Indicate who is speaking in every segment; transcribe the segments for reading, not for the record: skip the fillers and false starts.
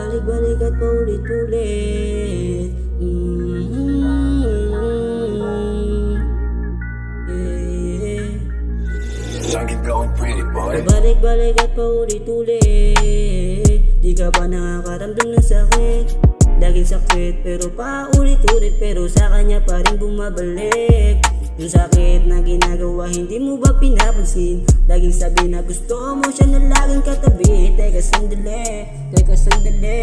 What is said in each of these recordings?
Speaker 1: Pabalik-balik at paulit-ulit.
Speaker 2: Don't keep going pretty boy.
Speaker 1: Pabalik-balik at paulit-ulit. Di ka ba nakakaramdam ng sakit? Laging sakit pero paulit-ulit, pero sa kanya pa rin bumabalik. Yung sakit na ginagawa, hindi mo ba pinapansin? Laging sabi na gusto mo siya na laging katabi. Teka sandali,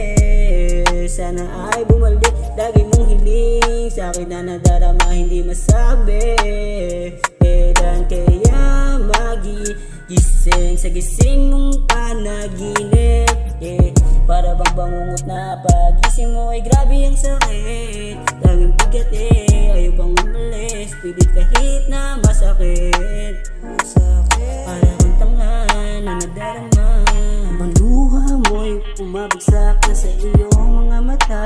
Speaker 1: sana ay bumalik. Lagi mong hiling, sa akin na nadarama, hindi masabi. Kailan kaya magising sa gising mong panaginip? Para bang bangungot na pagising mo ay grabe ang sakit. Laging bigat ayaw bang umalis, pilit kahit na masakit. Para kang tanga na nadarama, ang luha mo'y pumabagsak na sa iyong mga mata.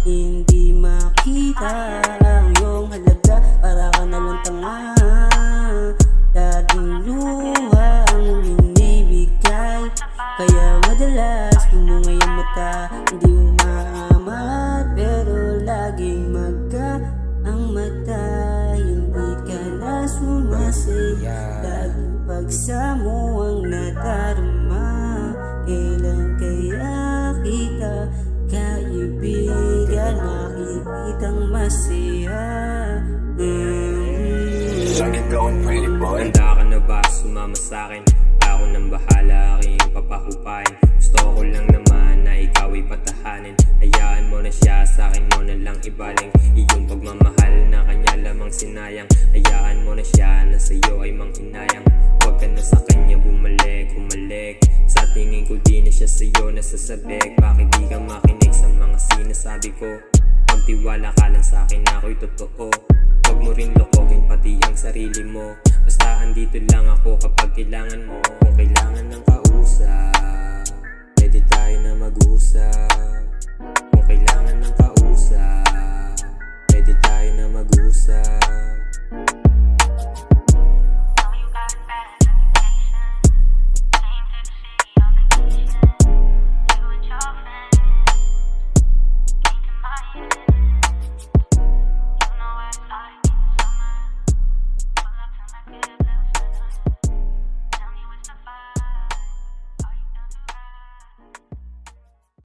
Speaker 1: Hindi makita ang iyong halaga, para ka na lang tanga. Laging luha ang inibigay, kaya madalas pumungay ang mata. Hindi umaamat pero laging magka ang mata. Hindi ka na sumasaya, laging pagsamo ang nadarama. Kailan kaya kita kaibigan, makikitang masaya?
Speaker 2: Don't keep going pretty boy.
Speaker 3: Handa ka na ba sumama sa'kin? Ako nang bahala, aking papahupain. Gusto ko lang naman na ikaw ay patahanin. Hayaan mo na siya, sa'kin mo na lang ibaling. Iyong pagmamahal na kanya lamang sinayang. Hayaan mo na siya, na sa'yo ay manghinayang. Huwag ka na sa kanya bumalik, humalik. Sa tingin ko di na siya sa'yo nasasabik. Bakit di ka makinig sa mga sinasabi ko? Magtiwala ka lang sa'kin, ako'y totoo. Huwag mo rin lokohin pati ang sarili mo. Basta andito lang ako kapag kailangan mo. Kung kailangan ng kausap, pwede tayo na mag-usap. Kung kailangan ng kausap, pwede tayo na mag-usap.